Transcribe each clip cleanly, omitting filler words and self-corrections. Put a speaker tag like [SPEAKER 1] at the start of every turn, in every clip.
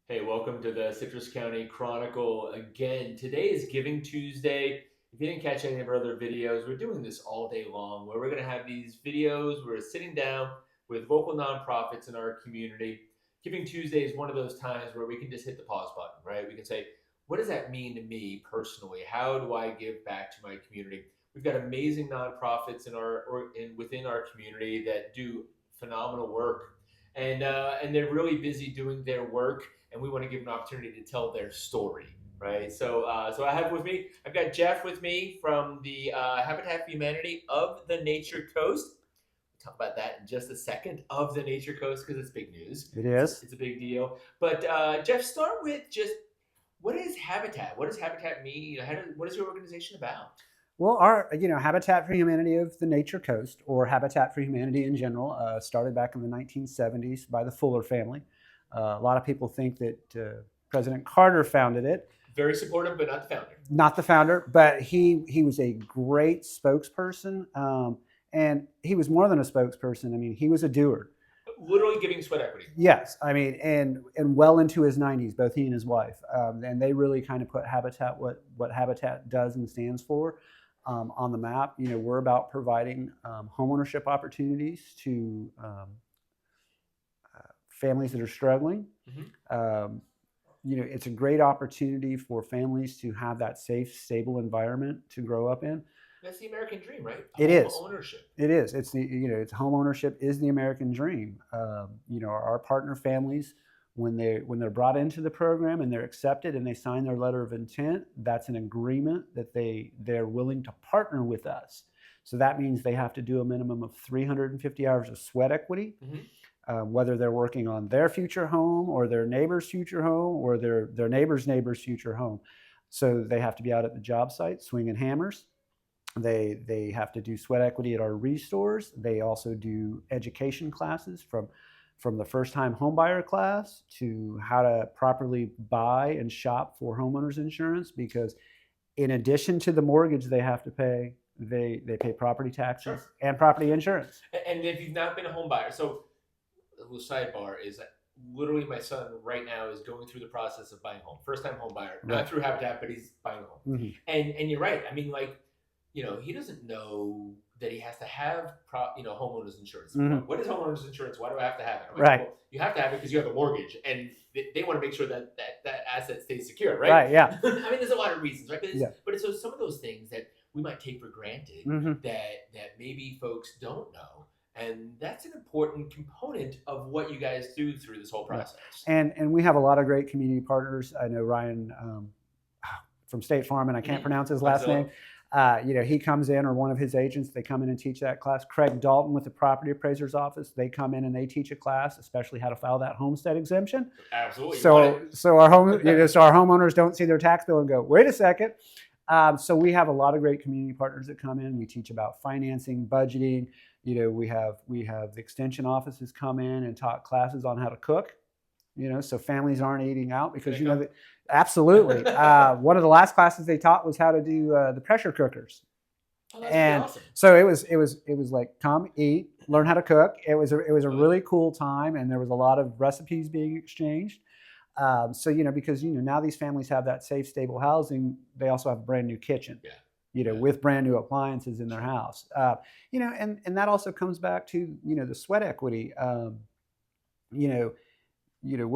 [SPEAKER 1] Hey, welcome to the Citrus County Chronicle again. Today is Giving Tuesday. If you didn't catch any of our other videos, we're doing this all day long where we're going to have these videos. We're sitting down with local nonprofits in our community. Giving Tuesday is one of those times where we can just hit the pause button, right? We can say, what does that mean to me personally? How do I give back to my community? We've got amazing nonprofits within our community that do phenomenal work, and they're really busy doing their work, and we want to give them an opportunity to tell their story, right? So I've got Jeff with me from the Habitat for Humanity of the Nature Coast. We'll talk about that in just a second, of the Nature Coast, because it's big news.
[SPEAKER 2] It is.
[SPEAKER 1] It's a big deal. But Jeff, start with just what is Habitat? What does Habitat mean? What is your organization about?
[SPEAKER 2] Well, our Habitat for Humanity of the Nature Coast, or Habitat for Humanity in general, started back in the 1970s by the Fuller family. A lot of people think that President Carter founded it.
[SPEAKER 1] Very supportive, but not the founder.
[SPEAKER 2] Not the founder, but he was a great spokesperson, and he was more than a spokesperson. I mean, he was a doer.
[SPEAKER 1] Literally giving sweat equity.
[SPEAKER 2] Yes, I mean, and well into his 90s, both he and his wife, and they really kind of put Habitat, what Habitat does and stands for, on the map. We're about providing homeownership opportunities to families that are struggling. Mm-hmm. It's a great opportunity for families to have that safe, stable environment to grow up in.
[SPEAKER 1] That's the American dream, right?
[SPEAKER 2] It is.
[SPEAKER 1] Ownership.
[SPEAKER 2] It is. It's it's home ownership is the American dream. Our partner families, when they're brought into the program and they're accepted and they sign their letter of intent, that's an agreement that they're willing to partner with us. So that means they have to do a minimum of 350 hours of sweat equity. Mm-hmm. Whether they're working on their future home or their neighbor's future home or their neighbor's future home. So they have to be out at the job site swinging hammers. They have to do sweat equity at our restores. They also do education classes from the first-time homebuyer class to how to properly buy and shop for homeowners insurance, because in addition to the mortgage they have to pay, they pay property taxes. Sure. And property insurance.
[SPEAKER 1] And if you've not been a home buyer, so a little sidebar is that literally my son right now is going through the process of buying a home. First-time home buyer, not right. Through Habitat, but he's buying a home. Mm-hmm. And you're right. I mean, he doesn't know that he has to have homeowners insurance. Mm-hmm. What is homeowners insurance? Why do I have to have it?
[SPEAKER 2] Right.
[SPEAKER 1] Well, you have to have it because you have a mortgage, and they want to make sure that asset stays secure, right?
[SPEAKER 2] Right. Yeah.
[SPEAKER 1] I mean, there's a lot of reasons, right? But so some of those things that we might take for granted, mm-hmm. that maybe folks don't know. And that's an important component of what you guys do through this whole process.
[SPEAKER 2] And we have a lot of great community partners. I know Ryan from State Farm, and I can't pronounce his last name. He comes in, or one of his agents, they come in and teach that class. Craig Dalton with the Property Appraiser's Office, they come in and they teach a class, especially how to file that homestead exemption.
[SPEAKER 1] Absolutely.
[SPEAKER 2] So our homeowners don't see their tax bill and go, wait a second. So we have a lot of great community partners that come in. We teach about financing, budgeting. We have the extension offices come in and taught classes on how to cook. So families aren't eating out because that. Absolutely. One of the last classes they taught was how to do the pressure cookers.
[SPEAKER 1] Oh, that's awesome.
[SPEAKER 2] So it was like, come eat, learn how to cook. It was a really cool time, and there was a lot of recipes being exchanged. Because now these families have that safe, stable housing. They also have a brand new kitchen. Yeah. With brand new appliances in their house. And that also comes back to the sweat equity. We're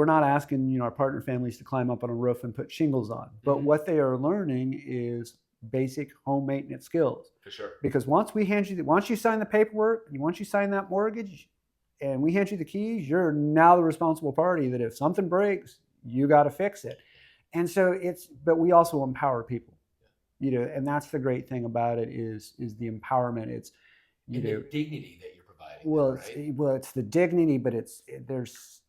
[SPEAKER 2] not asking, our partner families to climb up on a roof and put shingles on. But mm-hmm. what they are learning is basic home maintenance skills.
[SPEAKER 1] For sure.
[SPEAKER 2] Because once you sign the paperwork, once you sign that mortgage, and we hand you the keys, you're now the responsible party that if something breaks, you got to fix it. And so but we also empower people. And that's the great thing about it is the empowerment. It's
[SPEAKER 1] the dignity that you're providing.
[SPEAKER 2] Well,
[SPEAKER 1] right?
[SPEAKER 2] It's the dignity, but there's.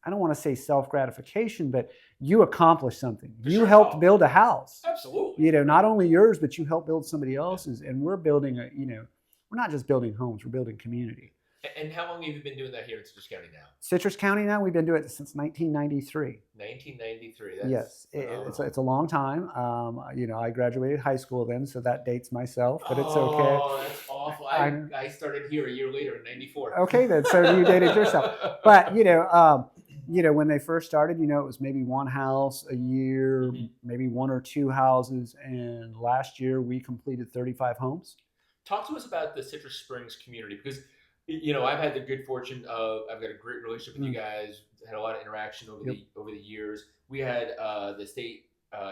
[SPEAKER 2] I don't want to say self-gratification, but you accomplished something. You helped build a house.
[SPEAKER 1] Absolutely.
[SPEAKER 2] Not only yours, but you helped build somebody else's. And we're building we're not just building homes, we're building community.
[SPEAKER 1] And how long have you been doing that here in Citrus County now?
[SPEAKER 2] Citrus County now, we've been doing it since 1993.
[SPEAKER 1] 1993.
[SPEAKER 2] Yes, it's a long time. I graduated high school then, so that dates myself, but it's okay.
[SPEAKER 1] Oh, that's awful. I started here a year later in 94.
[SPEAKER 2] Okay, then, so you dated yourself. But, when they first started, it was maybe one house a year,
[SPEAKER 1] Hmm.
[SPEAKER 2] maybe one or two houses. And last year we completed 35 homes.
[SPEAKER 1] Talk to us about the Citrus Springs community because I've had the good fortune of I've got a great relationship with you
[SPEAKER 2] Mm.
[SPEAKER 1] guys. Had a lot of interaction
[SPEAKER 2] Yep.
[SPEAKER 1] over the years. We had the state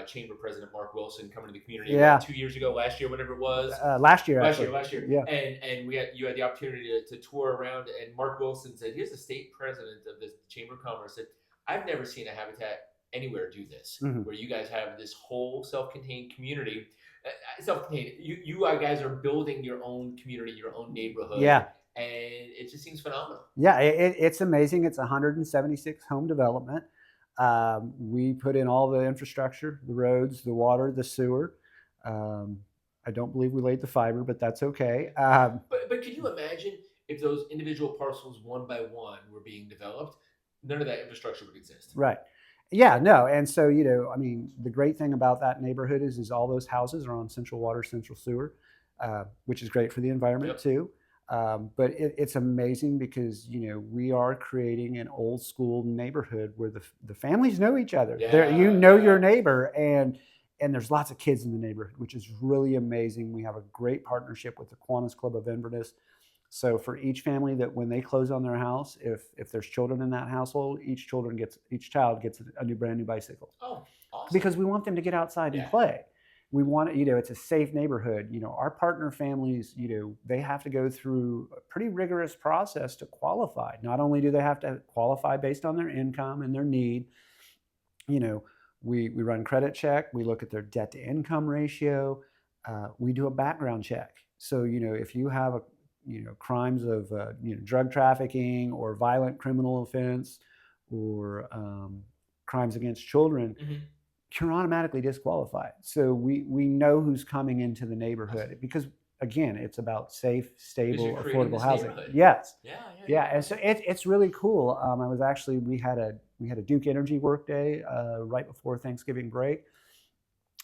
[SPEAKER 1] chamber president Mark Wilson come into the community
[SPEAKER 2] Yeah.
[SPEAKER 1] 2 years ago, last year, whenever it was.
[SPEAKER 2] Last year, actually.
[SPEAKER 1] Last year,
[SPEAKER 2] Yeah.
[SPEAKER 1] and you had the opportunity to tour around. And Mark Wilson said, "Here's the state president of the Chamber of Commerce. Said I've never seen a habitat anywhere do this,
[SPEAKER 2] Hmm.
[SPEAKER 1] where you guys have this whole self-contained community." Self-contained. You guys are building your own community, your own neighborhood,
[SPEAKER 2] Yeah.
[SPEAKER 1] and it just seems phenomenal.
[SPEAKER 2] Yeah. It's amazing. It's 176 home development. We put in all the infrastructure, the roads, the water, the sewer. Um, I don't believe we laid the fiber, but that's okay.
[SPEAKER 1] But can you imagine if those individual parcels one by one were being developed? None of that infrastructure would exist.
[SPEAKER 2] Right. Yeah, no. And so, I mean, the great thing about that neighborhood is all those houses are on central water, central sewer, which is great for the environment
[SPEAKER 1] Yep.
[SPEAKER 2] too. But it's amazing because, we are creating an old school neighborhood where the families know each other. There,
[SPEAKER 1] Yeah.
[SPEAKER 2] your neighbor, and there's lots of kids in the neighborhood, which is really amazing. We have a great partnership with the Kiwanis Club of Inverness. So for each family that when they close on their house, if there's children in that household, each child gets a brand new bicycle
[SPEAKER 1] Oh, awesome.
[SPEAKER 2] because we want them to get outside and
[SPEAKER 1] Yeah.
[SPEAKER 2] play. We want it's a safe neighborhood. Our partner families, they have to go through a pretty rigorous process to qualify. Not only do they have to qualify based on their income and their need, we run credit check, we look at their debt to income ratio, we do a background check. So if you have crimes of drug trafficking or violent criminal offense or crimes against children,
[SPEAKER 1] Hmm.
[SPEAKER 2] you're automatically disqualified. So we know who's coming into the neighborhood because again, it's about safe, stable, affordable housing. Yes. Yeah, and so it's really cool. I was actually we had a Duke Energy work day right before Thanksgiving break.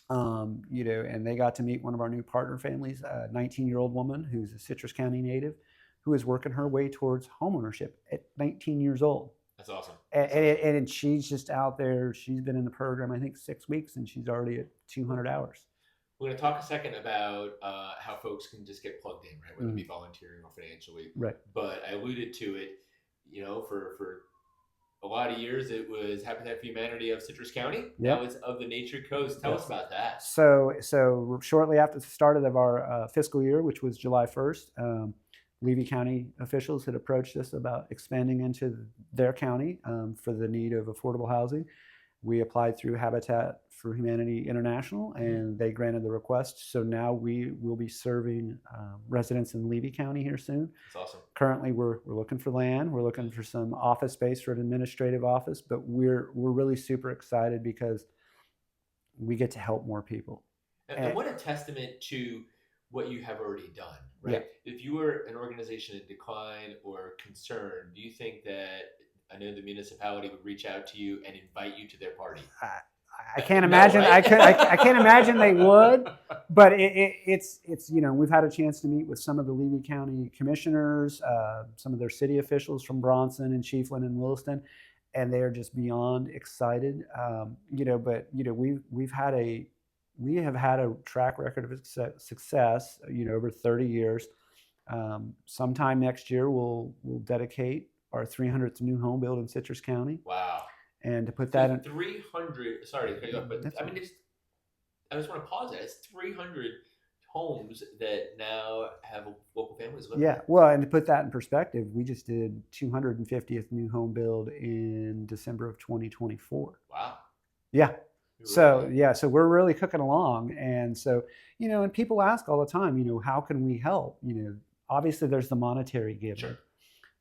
[SPEAKER 2] And they got to meet one of our new partner families, a 19-year-old woman who's a Citrus County native, who is working her way towards homeownership at 19 years old.
[SPEAKER 1] That's awesome.
[SPEAKER 2] And she's just out there. She's been in the program, I think, 6 weeks, and she's already at 200 hours.
[SPEAKER 1] We're going to talk a second about how folks can just get plugged in, right? Whether it be volunteering or financially.
[SPEAKER 2] Right.
[SPEAKER 1] But I alluded to it, for a lot of years, it was Habitat for Humanity of Citrus County.
[SPEAKER 2] Yep.
[SPEAKER 1] Now it's of the Nature Coast. Tell us about that.
[SPEAKER 2] So shortly after the start of our fiscal year, which was July 1st, Levy County officials had approached us about expanding into their county for the need of affordable housing. We applied through Habitat for Humanity International, and they granted the request. So now we will be serving residents in Levy County here soon.
[SPEAKER 1] That's awesome.
[SPEAKER 2] Currently, we're looking for land. We're looking for some office space for an administrative office, but we're really super excited because we get to help more people.
[SPEAKER 1] And what a testament to what you have already done, right? Yeah. If you were an organization in decline or concern, do you think that I know the municipality would reach out to you and invite you to their party?
[SPEAKER 2] I can't imagine. No, right? I can't imagine they would. But it's we've had a chance to meet with some of the Levy County commissioners, some of their city officials from Bronson and Chiefland and Williston, and they are just beyond excited. But we have had a track record of success. Over 30 years. Sometime next year, we'll dedicate our 300th new home build in Citrus County.
[SPEAKER 1] Wow.
[SPEAKER 2] And to put that in
[SPEAKER 1] 300, sorry to cut you off, but I mean, I just want to pause it. It's 300 homes that now have local families living.
[SPEAKER 2] Yeah, well, and to put that in perspective, we just did 250th new home build in December of 2024.
[SPEAKER 1] Wow.
[SPEAKER 2] Yeah. So we're really cooking along. And so, and people ask all the time, how can we help? Obviously there's the monetary giving.
[SPEAKER 1] Sure.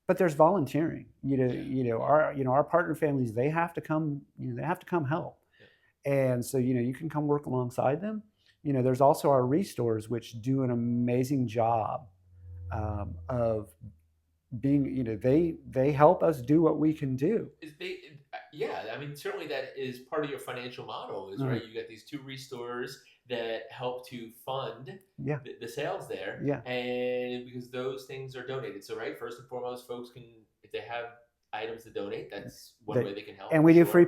[SPEAKER 2] But there's volunteering. Our partner families, they have to come. They have to come help, and so you can come work alongside them. There's also our restores, which do an amazing job of being. They help us do what we can do.
[SPEAKER 1] I mean, certainly that is part of your financial model. Is right. You got these 2 restores that help to fund the sales there.
[SPEAKER 2] Yeah.
[SPEAKER 1] And because those things are donated. So, right, first and foremost, folks can, if they have items to donate, that's one way they can help.
[SPEAKER 2] And we do free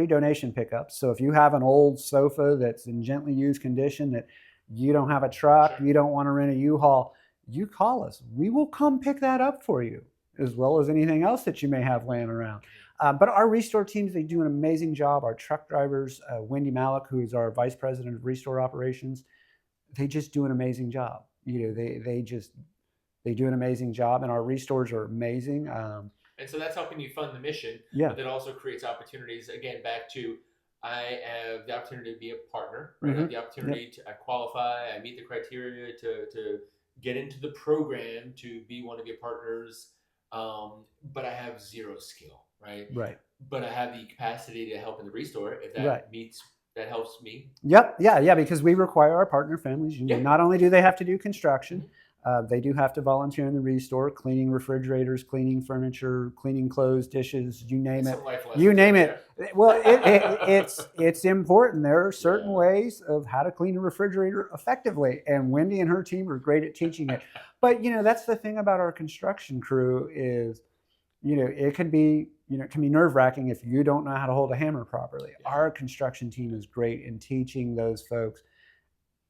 [SPEAKER 2] donation pickups. So if you have an old sofa that's in gently used condition that you don't have a truck, you don't want to rent a U-Haul, you call us. We will come pick that up for you, as well as anything else that you may have laying around. But our restore teams, they do an amazing job. Our truck drivers, Wendy Malik, who is our vice president of restore operations, they just do an amazing job. They do an amazing job, and our restores are amazing.
[SPEAKER 1] And so that's helping you fund the mission.
[SPEAKER 2] Yeah.
[SPEAKER 1] But it also creates opportunities. Again, back to I have the opportunity to be a partner. Right? I have the opportunity to qualify. I meet the criteria to get into the program to be one of your partners. But I have zero skill. Right.
[SPEAKER 2] Right.
[SPEAKER 1] But I have the capacity to help in the restore if that that helps me.
[SPEAKER 2] Yep. Yeah. Because we require our partner families. Not only do they have to do construction, they do have to volunteer in the restore, cleaning refrigerators, cleaning furniture, cleaning clothes, dishes, you name it. You name it. Well, it's important. There are certain ways of how to clean a refrigerator effectively, and Wendy and her team are great at teaching it. But that's the thing about our construction crew is, it can be nerve-wracking if you don't know how to hold a hammer properly. Our construction team is great in teaching those folks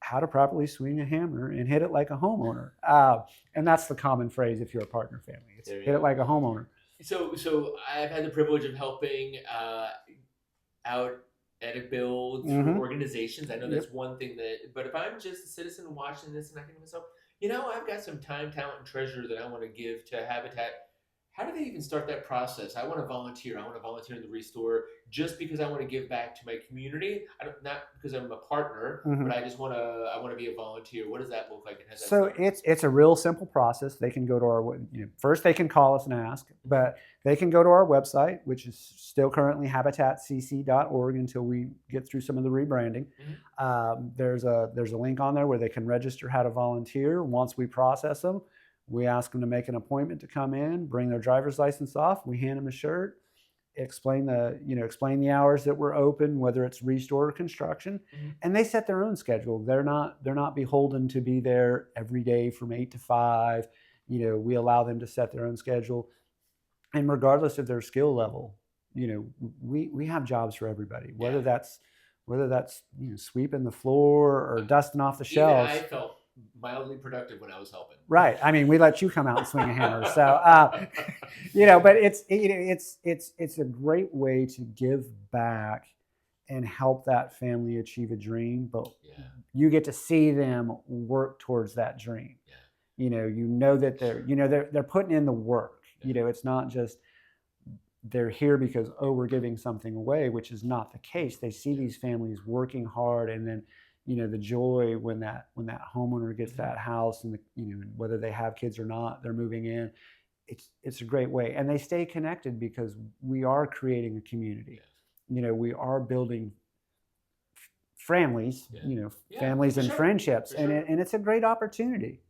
[SPEAKER 2] how to properly swing a hammer and hit it like a homeowner. And that's the common phrase if you're a partner family. It's hit it like a homeowner.
[SPEAKER 1] So I've had the privilege of helping out at a build through organizations. I know that's one thing but if I'm just a citizen watching this and I think to myself, I've got some time, talent, and treasure that I want to give to Habitat. How do they even start that process? I want to volunteer. I want to volunteer in the restore just because I want to give back to my community. Not because I'm a partner, but I just want to be a volunteer. What does that look like?
[SPEAKER 2] So it's a real simple process. They can go to our first they can call us and ask, but they can go to our website, which is still currently habitatcc.org until we get through some of the rebranding. There's a link on there where they can register how to volunteer. Once we process them, we ask them to make an appointment to come in, bring their driver's license off. We hand them a shirt, explain the hours that we're open, whether it's restore or construction, and they set their own schedule. They're not beholden to be there every day from 8 to 5. We allow them to set their own schedule, and regardless of their skill level, we have jobs for everybody. Whether that's sweeping the floor or dusting off the shelves.
[SPEAKER 1] I felt mildly productive when I was helping.
[SPEAKER 2] Right. I mean, we let you come out and swing a hammer. So, but it's a great way to give back and help that family achieve a dream. But you get to see them work towards that dream. That they're putting in the work. It's not just they're here because we're giving something away, which is not the case. They see these families working hard, and then the joy when that homeowner gets that house, and whether they have kids or not, they're moving in. It's a great way, and they stay connected because we are creating a community. We are building families, families and friendships, and it's a great opportunity.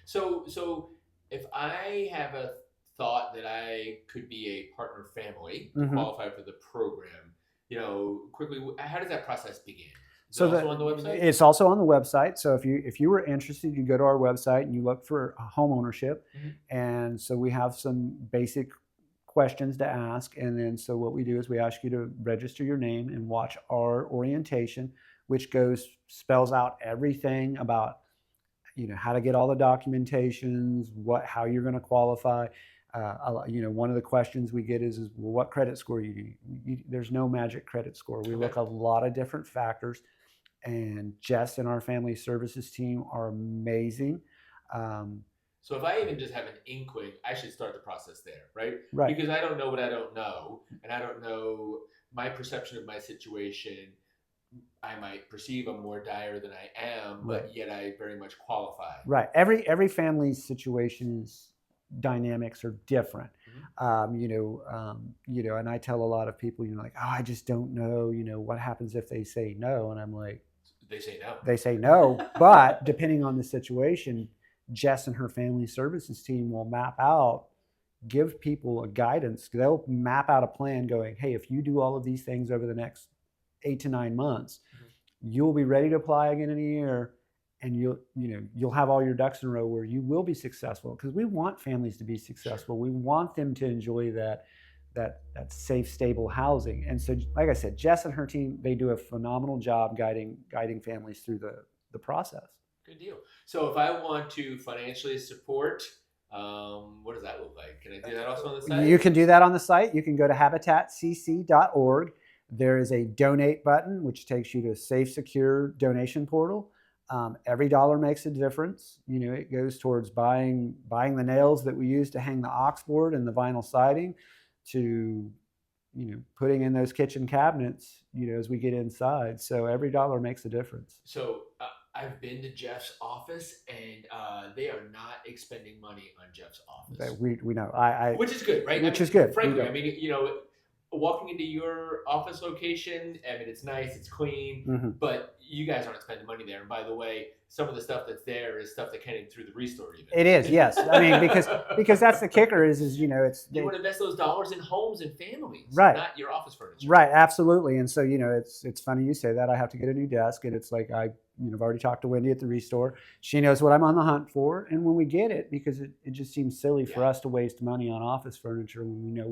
[SPEAKER 1] So if I have a thought that I could be a partner family to qualify for the program, quickly, how does that process begin? So also on the website?
[SPEAKER 2] It's also on the website. So if you were interested, you go to our website and you look for home ownership. And so we have some basic questions to ask. And then so what we do is we ask you to register your name and watch our orientation, which spells out everything about how to get all the documentations, how you're going to qualify. One of the questions we get is well, what credit score you need? There's no magic credit score. We look at a lot of different factors. And Jess and our family services team are amazing.
[SPEAKER 1] So if I even just have an inkling, I should start the process there, right?
[SPEAKER 2] Right.
[SPEAKER 1] Because I don't know what I don't know, and I don't know my perception of my situation. I might perceive I'm more dire than I am, but yet I very much qualify.
[SPEAKER 2] Right. Every family's situations dynamics are different. And I tell a lot of people, I just don't know, what happens if they say no, and I'm like, They say no, but depending on the situation, Jess and her family services team will give people a guidance. They'll map out a plan going, hey, if you do all of these things over the next 8 to 9 months, you'll be ready to apply again in a year, and you'll have all your ducks in a row where you will be successful, because we want families to be successful. We want them to enjoy that safe, stable housing. And so, like I said, Jess and her team, they do a phenomenal job guiding families through the process.
[SPEAKER 1] Good deal. So if I want to financially support, what does that look like? Can I do that also on the site?
[SPEAKER 2] You can do that on the site. You can go to habitatcc.org. There is a donate button, which takes you to a safe, secure donation portal. Every dollar makes a difference. It goes towards buying the nails that we use to hang the aux board and the vinyl siding, to putting in those kitchen cabinets as we get inside. So every dollar makes a difference.
[SPEAKER 1] So I've been to Jeff's office, and they are not expending money on Jeff's office.
[SPEAKER 2] We know.
[SPEAKER 1] Which is good, right?
[SPEAKER 2] Which is good.
[SPEAKER 1] Frankly, walking into your office location, it's nice, it's clean, but you guys aren't spending money there. And by the way, some of the stuff that's there is stuff that came through the restore even.
[SPEAKER 2] It is, yes. Because that's the kicker is
[SPEAKER 1] you want to invest those dollars in homes and families,
[SPEAKER 2] right?
[SPEAKER 1] Not your office furniture.
[SPEAKER 2] Right, absolutely. And so it's funny you say that. I have to get a new desk, and it's like I've already talked to Wendy at the restore. She knows what I'm on the hunt for, and when we get it, because it just seems silly for us to waste money on office furniture when we know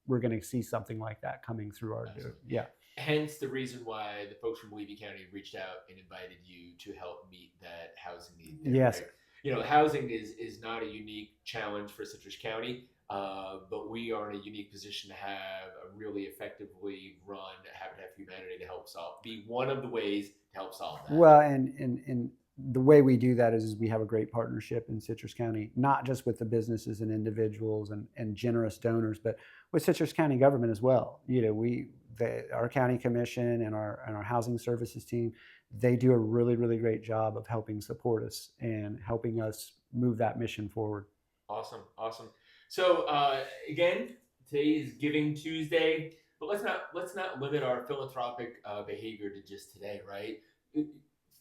[SPEAKER 2] we're going to see something like that coming through our door. Yeah.
[SPEAKER 1] Hence the reason why the folks from Levy County reached out and invited you to help meet that housing need there,
[SPEAKER 2] yes.
[SPEAKER 1] Right? Housing is not a unique challenge for Citrus County, but we are in a unique position to have a really effectively run Habitat for Humanity to help be one of the ways to help solve that.
[SPEAKER 2] Well, and the way we do that is we have a great partnership in Citrus County, not just with the businesses and individuals and generous donors, but with Citrus County government as well. Our county commission and our housing services team, they do a really, really great job of helping support us and helping us move that mission forward.
[SPEAKER 1] Awesome. So again, today is Giving Tuesday, but let's not limit our philanthropic behavior to just today, right?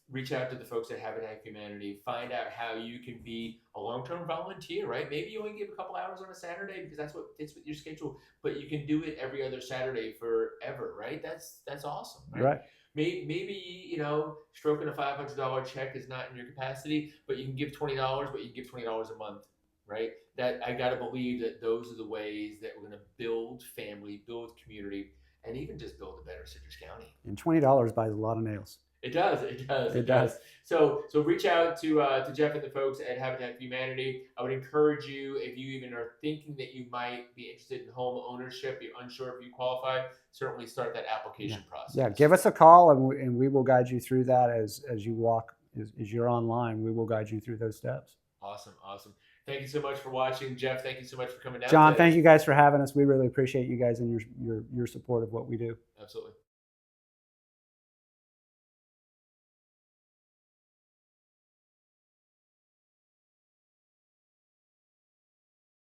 [SPEAKER 1] Reach out to the folks at Habitat for Humanity. Find out how you can be a long-term volunteer, right? Maybe you only give a couple hours on a Saturday because that's what fits with your schedule, but you can do it every other Saturday forever, right? That's awesome,
[SPEAKER 2] right?
[SPEAKER 1] Maybe stroking a $500 check is not in your capacity, but you can give $20, but you can give $20 a month, right? That I got to believe that those are the ways that we're going to build family, build community, and even just build a better Citrus County.
[SPEAKER 2] And $20 buys a lot of nails.
[SPEAKER 1] It does. So reach out to Jeff and the folks at Habitat for Humanity. I would encourage you, if you even are thinking that you might be interested in home ownership, you're unsure if you qualify, certainly start that application process.
[SPEAKER 2] Yeah, give us a call, and we will guide you through that as you walk, as you're online. We will guide you through those steps.
[SPEAKER 1] Awesome. Thank you so much for watching. Jeff, thank you so much for coming down
[SPEAKER 2] John,
[SPEAKER 1] today.
[SPEAKER 2] thank you guys for having us. We really appreciate you guys and your support of what we do.
[SPEAKER 1] Absolutely.